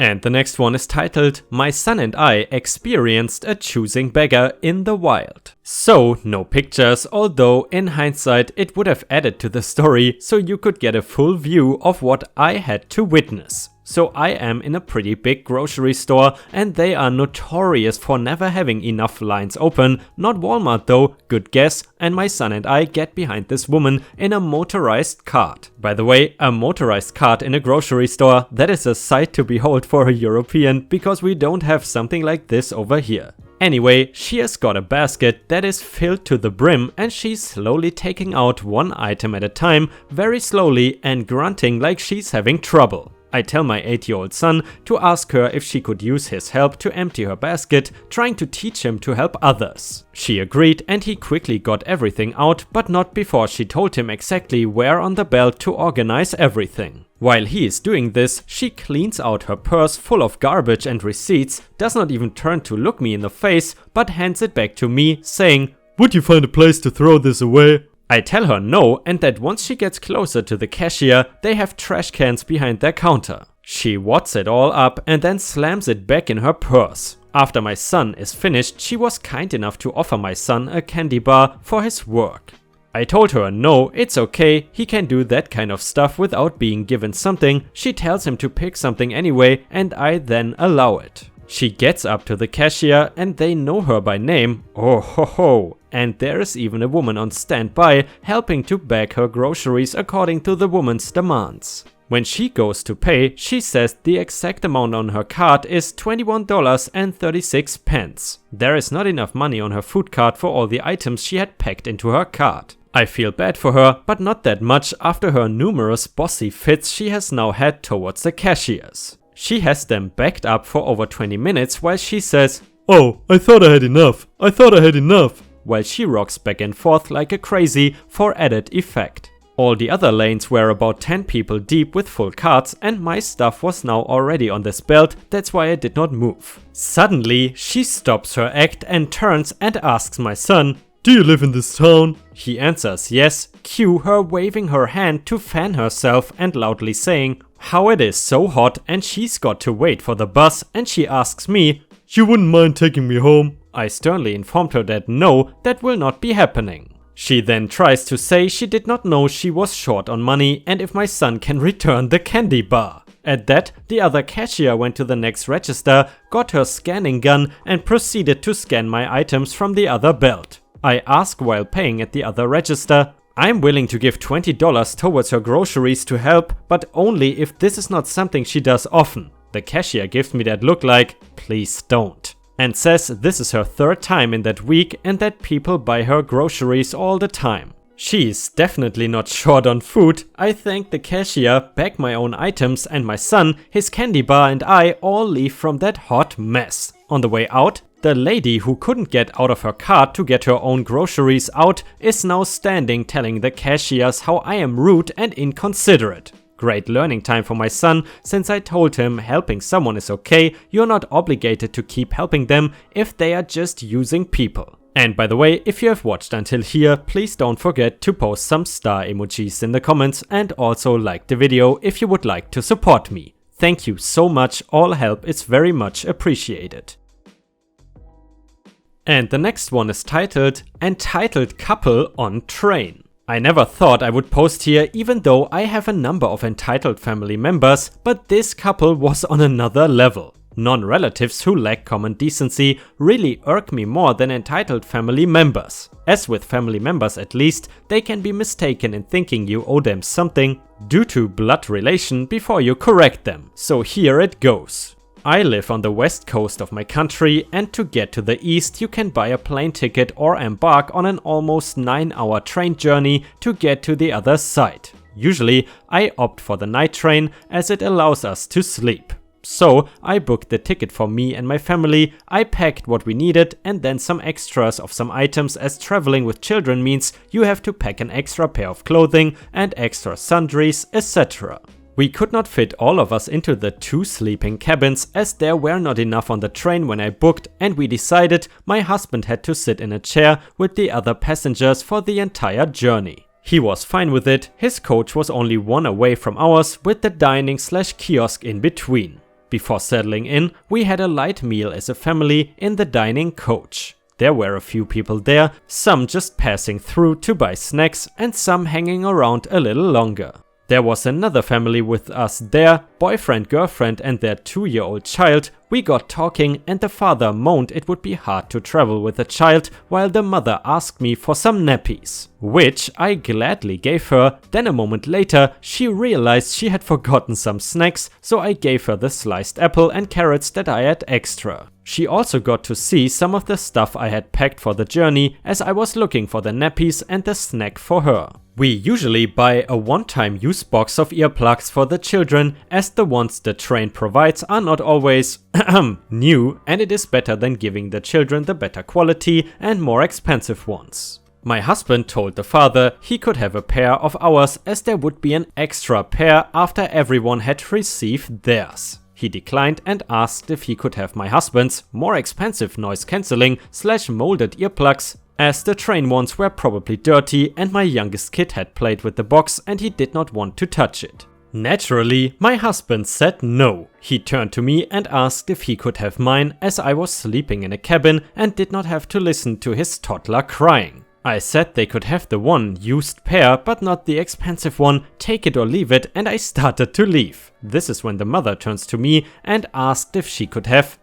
And the next one is titled, My son and I experienced a choosing beggar in the wild. So, no pictures, although in hindsight it would have added to the story so you could get a full view of what I had to witness. So I am in a pretty big grocery store and they are notorious for never having enough lines open, not Walmart though, good guess, and my son and I get behind this woman in a motorized cart. By the way, a motorized cart in a grocery store, that is a sight to behold for a European because we don't have something like this over here. Anyway, she has got a basket that is filled to the brim and she's slowly taking out one item at a time, very slowly and grunting like she's having trouble. I tell my 8-year-old son to ask her if she could use his help to empty her basket, trying to teach him to help others. She agreed and he quickly got everything out, but not before she told him exactly where on the belt to organize everything. While he is doing this, she cleans out her purse full of garbage and receipts, does not even turn to look me in the face, but hands it back to me, saying, "Would you find a place to throw this away?" I tell her no, and that once she gets closer to the cashier, they have trash cans behind their counter. She wads it all up and then slams it back in her purse. After my son is finished, she was kind enough to offer my son a candy bar for his work. I told her no, it's okay, he can do that kind of stuff without being given something. She tells him to pick something anyway, and I then allow it. She gets up to the cashier and they know her by name, oh ho ho, and there is even a woman on standby helping to bag her groceries according to the woman's demands. When she goes to pay, she says the exact amount on her card is $21.36. There is not enough money on her food card for all the items she had packed into her cart. I feel bad for her, but not that much after her numerous bossy fits she has now had towards the cashiers. She has them backed up for over 20 minutes while she says, "Oh, I thought I had enough, while she rocks back and forth like a crazy for added effect. All the other lanes were about 10 people deep with full carts and my stuff was now already on this belt, that's why I did not move. Suddenly, she stops her act and turns and asks my son, "Do you live in this town?" He answers yes, cue her waving her hand to fan herself and loudly saying how it is so hot and she's got to wait for the bus, and she asks me, "You wouldn't mind taking me home?" I sternly informed her that no, that will not be happening. She then tries to say she did not know she was short on money and if my son can return the candy bar. At that, the other cashier went to the next register, got her scanning gun and proceeded to scan my items from the other belt. I ask while paying at the other register, I'm willing to give $20 towards her groceries to help, but only if this is not something she does often. The cashier gives me that look like, please don't, and says this is her 3rd time in that week and that people buy her groceries all the time. She is definitely not short on food. I thank the cashier, bag my own items, and my son, his candy bar and I all leave from that hot mess. On the way out, the lady who couldn't get out of her cart to get her own groceries out is now standing telling the cashiers how I am rude and inconsiderate. Great learning time for my son, since I told him helping someone is okay, you're not obligated to keep helping them if they are just using people. And by the way, if you have watched until here, please don't forget to post some star emojis in the comments and also like the video if you would like to support me. Thank you so much, all help is very much appreciated. And the next one is titled, Entitled Couple on Train. I never thought I would post here even though I have a number of entitled family members, but this couple was on another level. Non-relatives who lack common decency really irk me more than entitled family members. As with family members at least, they can be mistaken in thinking you owe them something due to blood relation before you correct them. So here it goes. I live on the west coast of my country, and to get to the east you can buy a plane ticket or embark on an almost 9-hour train journey to get to the other side. Usually I opt for the night train as it allows us to sleep. So I booked the ticket for me and my family, I packed what we needed and then some extras of some items, as traveling with children means you have to pack an extra pair of clothing and extra sundries, etc. We could not fit all of us into the 2 sleeping cabins as there were not enough on the train when I booked, and we decided my husband had to sit in a chair with the other passengers for the entire journey. He was fine with it, his coach was only 1 away from ours with the dining/kiosk in between. Before settling in, we had a light meal as a family in the dining coach. There were a few people there, some just passing through to buy snacks and some hanging around a little longer. There was another family with us there, boyfriend, girlfriend and their 2-year-old child. We got talking and the father moaned it would be hard to travel with a child, while the mother asked me for some nappies, which I gladly gave her. Then a moment later she realized she had forgotten some snacks, so I gave her the sliced apple and carrots that I had extra. She also got to see some of the stuff I had packed for the journey, as I was looking for the nappies and the snack for her. We usually buy a one-time use box of earplugs for the children, as the ones the train provides are not always new, and it is better than giving the children the better quality and more expensive ones. My husband told the father he could have a pair of ours, as there would be an extra pair after everyone had received theirs. He declined and asked if he could have my husband's more expensive noise cancelling / molded earplugs, as the train ones were probably dirty and my youngest kid had played with the box and he did not want to touch it. Naturally, my husband said no. He turned to me and asked if he could have mine, as I was sleeping in a cabin and did not have to listen to his toddler crying. I said they could have the one used pair but not the expensive one, take it or leave it, and I started to leave. This is when the mother turns to me and asked if she could have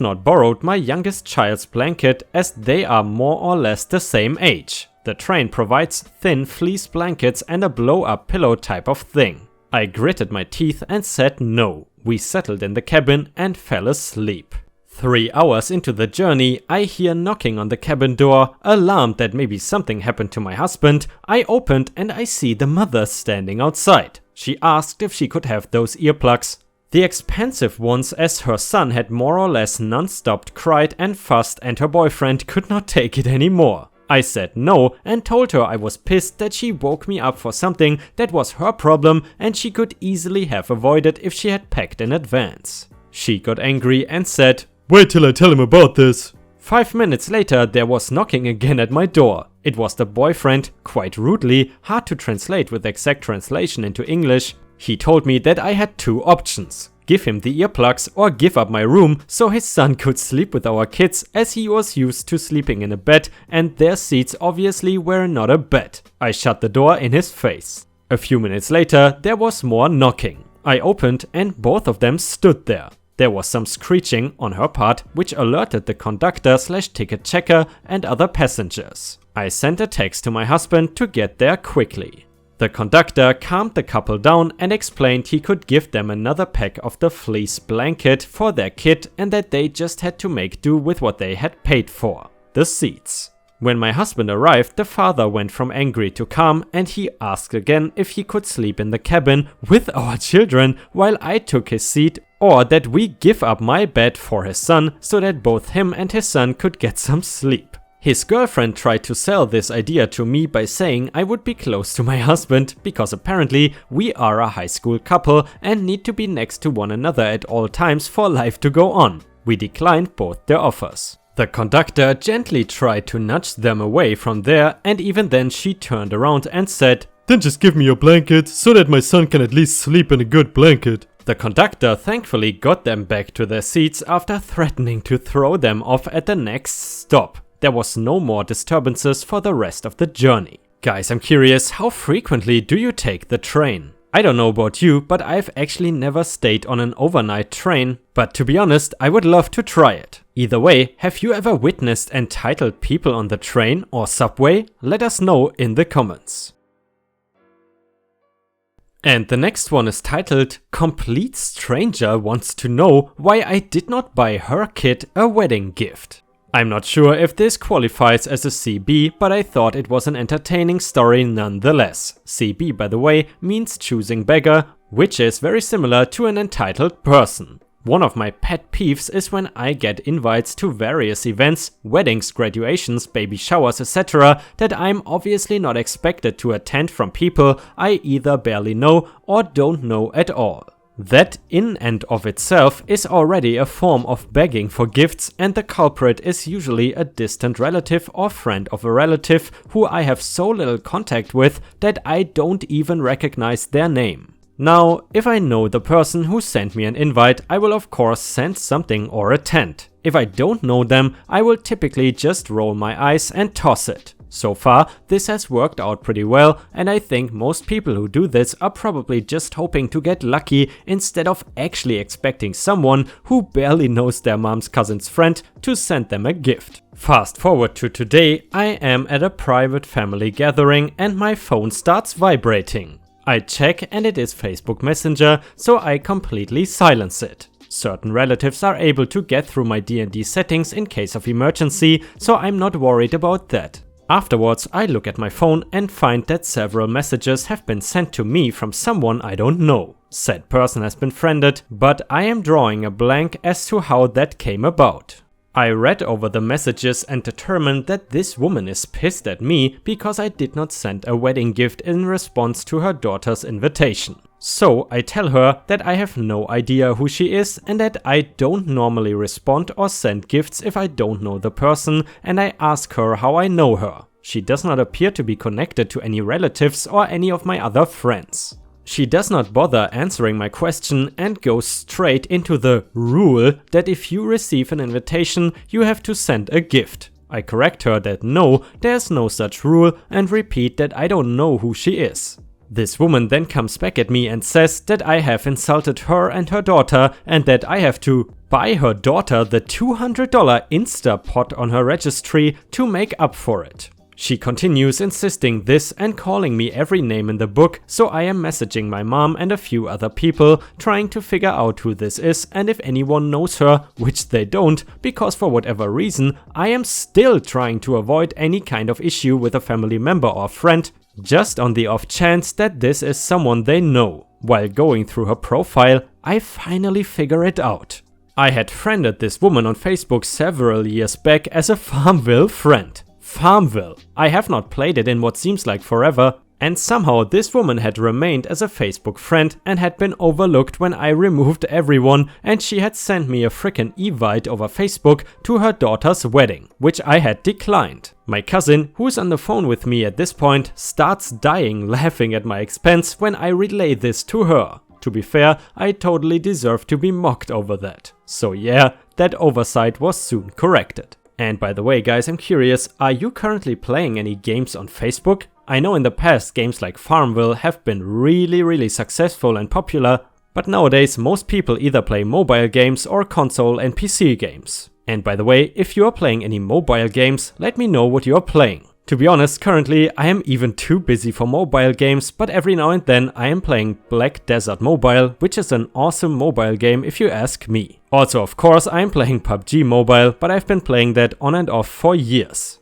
not borrowed my youngest child's blanket, as they are more or less the same age. The train provides thin fleece blankets and a blow-up pillow type of thing. I gritted my teeth and said no. We settled in the cabin and fell asleep. 3 hours into the journey, I hear knocking on the cabin door. Alarmed that maybe something happened to my husband, I opened and I see the mother standing outside. She asked if she could have those earplugs. The expensive ones, as her son had more or less non-stopped cried and fussed and her boyfriend could not take it anymore. I said no and told her I was pissed that she woke me up for something that was her problem and she could easily have avoided if she had packed in advance. She got angry and said, "Wait till I tell him about this." 5 minutes later there was knocking again at my door. It was the boyfriend, quite rudely, hard to translate with exact translation into English. He told me that I had 2 options. Give him the earplugs or give up my room so his son could sleep with our kids, as he was used to sleeping in a bed and their seats obviously were not a bed. I shut the door in his face. A few minutes later there was more knocking. I opened and both of them stood there. There was some screeching on her part, which alerted the conductor / ticket checker and other passengers. I sent a text to my husband to get there quickly. The conductor calmed the couple down and explained he could give them another pack of the fleece blanket for their kid and that they just had to make do with what they had paid for, the seats. When my husband arrived, the father went from angry to calm and he asked again if he could sleep in the cabin with our children while I took his seat, or that we give up my bed for his son so that both him and his son could get some sleep. His girlfriend tried to sell this idea to me by saying I would be close to my husband because apparently we are a high school couple and need to be next to one another at all times for life to go on. We declined both their offers. The conductor gently tried to nudge them away from there, and even then she turned around and said, "Then just give me your blanket so that my son can at least sleep in a good blanket." The conductor thankfully got them back to their seats after threatening to throw them off at the next stop. There was no more disturbances for the rest of the journey. Guys, I'm curious, how frequently do you take the train? I don't know about you, but I've actually never stayed on an overnight train, but to be honest, I would love to try it. Either way, have you ever witnessed entitled people on the train or subway? Let us know in the comments. And the next one is titled, "Complete Stranger Wants to Know Why I Did Not Buy Her Kid a Wedding Gift." I'm not sure if this qualifies as a CB, but I thought it was an entertaining story nonetheless. CB, by the way, means choosing beggar, which is very similar to an entitled person. One of my pet peeves is when I get invites to various events, weddings, graduations, baby showers, etc. that I'm obviously not expected to attend from people I either barely know or don't know at all. That in and of itself is already a form of begging for gifts, and the culprit is usually a distant relative or friend of a relative who I have so little contact with that I don't even recognize their name. Now, if I know the person who sent me an invite, I will of course send something or attend. If I don't know them, I will typically just roll my eyes and toss it. So far, this has worked out pretty well, and I think most people who do this are probably just hoping to get lucky instead of actually expecting someone who barely knows their mom's cousin's friend to send them a gift. Fast forward to today, I am at a private family gathering and my phone starts vibrating. I check and it is Facebook Messenger, so I completely silence it. Certain relatives are able to get through my D&D settings in case of emergency, so I'm not worried about that. Afterwards, I look at my phone and find that several messages have been sent to me from someone I don't know. Said person has been friended, but I am drawing a blank as to how that came about. I read over the messages and determined that this woman is pissed at me because I did not send a wedding gift in response to her daughter's invitation. So I tell her that I have no idea who she is and that I don't normally respond or send gifts if I don't know the person, and I ask her how I know her. She does not appear to be connected to any relatives or any of my other friends. She does not bother answering my question and goes straight into the rule that if you receive an invitation, you have to send a gift. I correct her that no, there's no such rule and repeat that I don't know who she is. This woman then comes back at me and says that I have insulted her and her daughter and that I have to buy her daughter the $200 Instapot on her registry to make up for it. She continues insisting this and calling me every name in the book, so I am messaging my mom and a few other people trying to figure out who this is and if anyone knows her, which they don't, because for whatever reason I am still trying to avoid any kind of issue with a family member or friend, just on the off chance that this is someone they know. While going through her profile, I finally figure it out. I had friended this woman on Facebook several years back as a Farmville friend. Farmville. I have not played it in what seems like forever, and somehow this woman had remained as a Facebook friend and had been overlooked when I removed everyone, and she had sent me a frickin' invite over Facebook to her daughter's wedding, which I had declined. My cousin, who's on the phone with me at this point, starts dying laughing at my expense when I relay this to her. To be fair, I totally deserve to be mocked over that. So yeah, that oversight was soon corrected. And by the way guys, I'm curious, are you currently playing any games on Facebook? I know in the past games like Farmville have been really successful and popular, but nowadays most people either play mobile games or console and PC games. And by the way, if you are playing any mobile games, let me know what you are playing. To be honest, currently I am even too busy for mobile games, but every now and then I am playing Black Desert Mobile, which is an awesome mobile game if you ask me. Also, of course, I am playing PUBG Mobile, but I've been playing that on and off for years.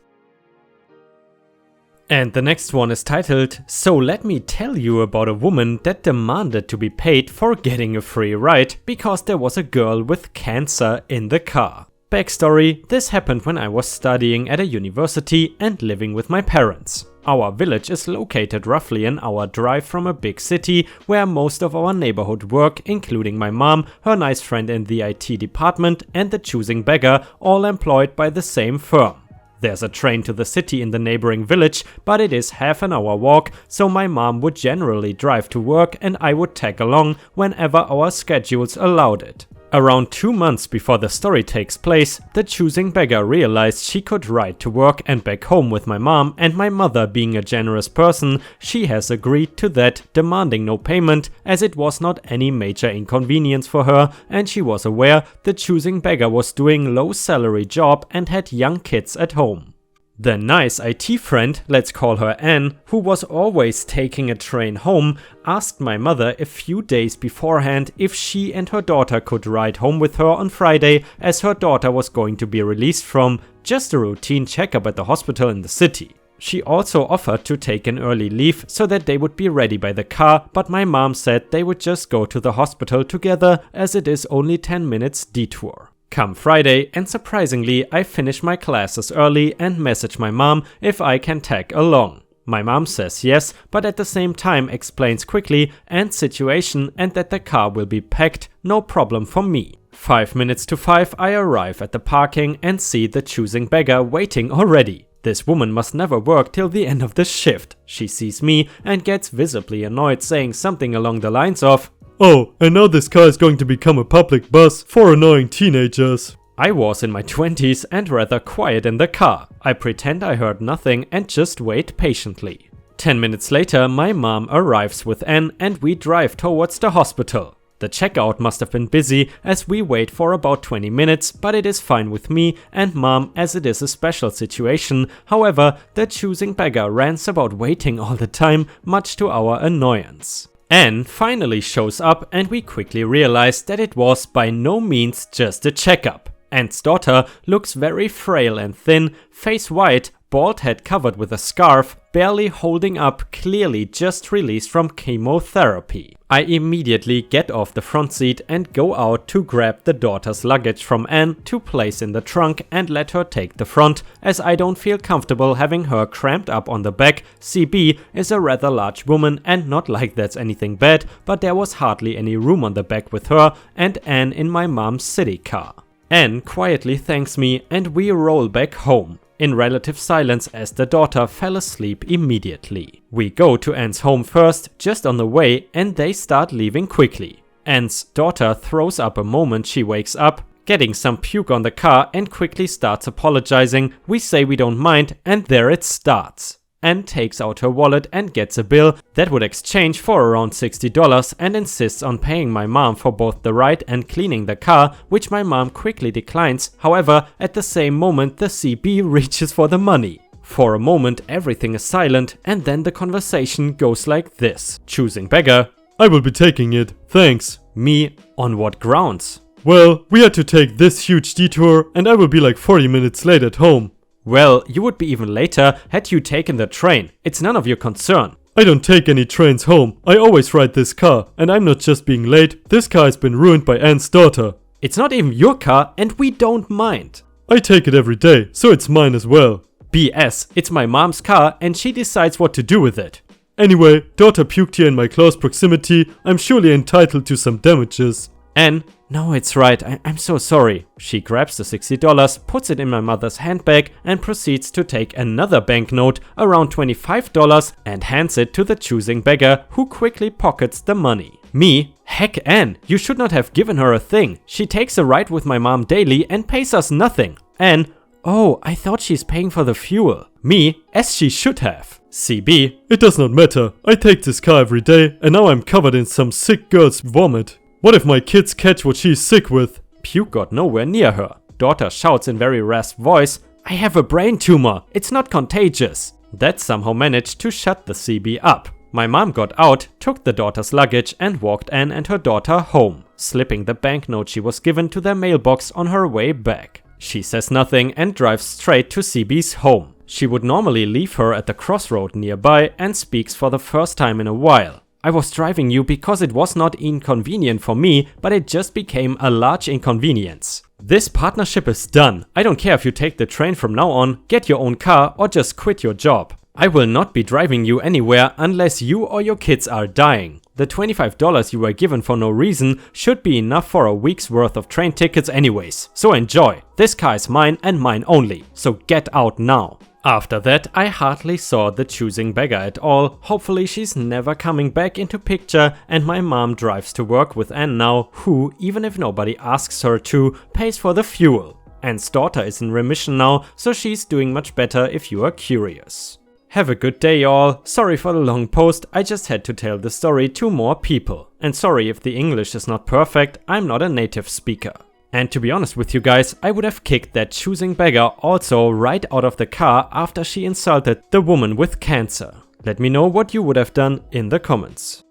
And the next one is titled, "So let me tell you about a woman that demanded to be paid for getting a free ride because there was a girl with cancer in the car." Backstory: this happened when I was studying at a university and living with my parents. Our village is located roughly an hour drive from a big city where most of our neighborhood work, including my mom, her nice friend in the IT department and the choosing beggar, all employed by the same firm. There's a train to the city in the neighboring village, but it is half an hour walk, so my mom would generally drive to work and I would tag along whenever our schedules allowed it. Around 2 months before the story takes place, the choosing beggar realized she could ride to work and back home with my mom, and my mother being a generous person, she has agreed to that, demanding no payment as it was not any major inconvenience for her, and she was aware the choosing beggar was doing low salary job and had young kids at home. The nice IT friend, let's call her Anne, who was always taking a train home, asked my mother a few days beforehand if she and her daughter could ride home with her on Friday, as her daughter was going to be released from just a routine checkup at the hospital in the city. She also offered to take an early leave so that they would be ready by the car, but my mom said they would just go to the hospital together as it is only 10 minutes detour. Come Friday, and surprisingly I finish my classes early and message my mom if I can tag along. My mom says yes, but at the same time explains quickly and situation and that the car will be packed, no problem for me. 5 minutes to 5 I arrive at the parking and see the choosing beggar waiting already. This woman must never work till the end of the shift. She sees me and gets visibly annoyed, saying something along the lines of, "Oh, and now this car is going to become a public bus for annoying teenagers." I was in my 20s and rather quiet in the car. I pretend I heard nothing and just wait patiently. 10 minutes later, my mom arrives with Anne and we drive towards the hospital. The checkout must have been busy as we wait for about 20 minutes, but it is fine with me and mom as it is a special situation. However, the choosing beggar rants about waiting all the time, much to our annoyance. Anne finally shows up and we quickly realize that it was by no means just a checkup. Anne's daughter looks very frail and thin, face white, bald head covered with a scarf, barely holding up, clearly just released from chemotherapy. I immediately get off the front seat and go out to grab the daughter's luggage from Anne to place in the trunk and let her take the front, as I don't feel comfortable having her cramped up on the back. CB is a rather large woman and not like that's anything bad, but there was hardly any room on the back with her and Anne in my mom's city car. Anne quietly thanks me and we roll back home, in relative silence as the daughter fell asleep immediately. We go to Anne's home first, just on the way, and they start leaving quickly. Anne's daughter throws up a moment she wakes up, getting some puke on the car and quickly starts apologizing. We say we don't mind and there it starts. Anne takes out her wallet and gets a bill that would exchange for around $60 and insists on paying my mom for both the ride and cleaning the car, which my mom quickly declines. However, at the same moment the CB reaches for the money. For a moment everything is silent and then the conversation goes like this. Choosing beggar: "I will be taking it, thanks." Me: "On what grounds?" "Well, we had to take this huge detour and I will be like 40 minutes late at home." "Well, you would be even later had you taken the train. It's none of your concern." "I don't take any trains home. I always ride this car. And I'm not just being late. This car has been ruined by Anne's daughter." "It's not even your car and we don't mind." "I take it every day, so it's mine as well." "BS, it's my mom's car and she decides what to do with it." "Anyway, daughter puked here in my close proximity. I'm surely entitled to some damages." Anne: "No, it's right. I'm so sorry." She grabs the $60, puts it in my mother's handbag and proceeds to take another banknote, around $25, and hands it to the choosing beggar, who quickly pockets the money. Me: "Heck, Anne, you should not have given her a thing. She takes a ride with my mom daily and pays us nothing." Anne: "Oh, I thought she's paying for the fuel." Me: "As she should have." CB: "It does not matter. I take this car every day and now I'm covered in some sick girl's vomit. What if my kids catch what she's sick with?" Puke got nowhere near her. Daughter shouts in very rasp voice: "I have a brain tumor. It's not contagious." That somehow managed to shut the CB up. My mom got out, took the daughter's luggage and walked Anne and her daughter home, slipping the banknote she was given to their mailbox on her way back. She says nothing and drives straight to CB's home. She would normally leave her at the crossroad nearby and speaks for the first time in a while. "I was driving you because it was not inconvenient for me, but it just became a large inconvenience. This partnership is done. I don't care if you take the train from now on, get your own car or just quit your job. I will not be driving you anywhere unless you or your kids are dying. The $25 you were given for no reason should be enough for a week's worth of train tickets anyways. So enjoy. This car is mine and mine only. So get out now." After that, I hardly saw the choosing beggar at all. Hopefully she's never coming back into picture and my mom drives to work with Anne now, who, even if nobody asks her to, pays for the fuel. Anne's daughter is in remission now, so she's doing much better if you are curious. Have a good day all. Sorry for the long post, I just had to tell the story to more people. And sorry if the English is not perfect, I'm not a native speaker. And to be honest with you guys, I would have kicked that choosing beggar also right out of the car after she insulted the woman with cancer. Let me know what you would have done in the comments.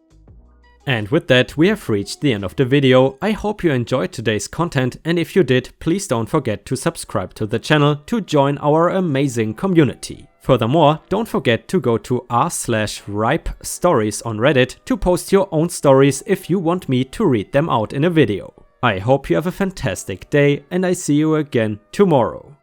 And with that, we have reached the end of the video. I hope you enjoyed today's content, and if you did, please don't forget to subscribe to the channel to join our amazing community. Furthermore, don't forget to go to r/ripestories on Reddit to post your own stories if you want me to read them out in a video. I hope you have a fantastic day and I see you again tomorrow.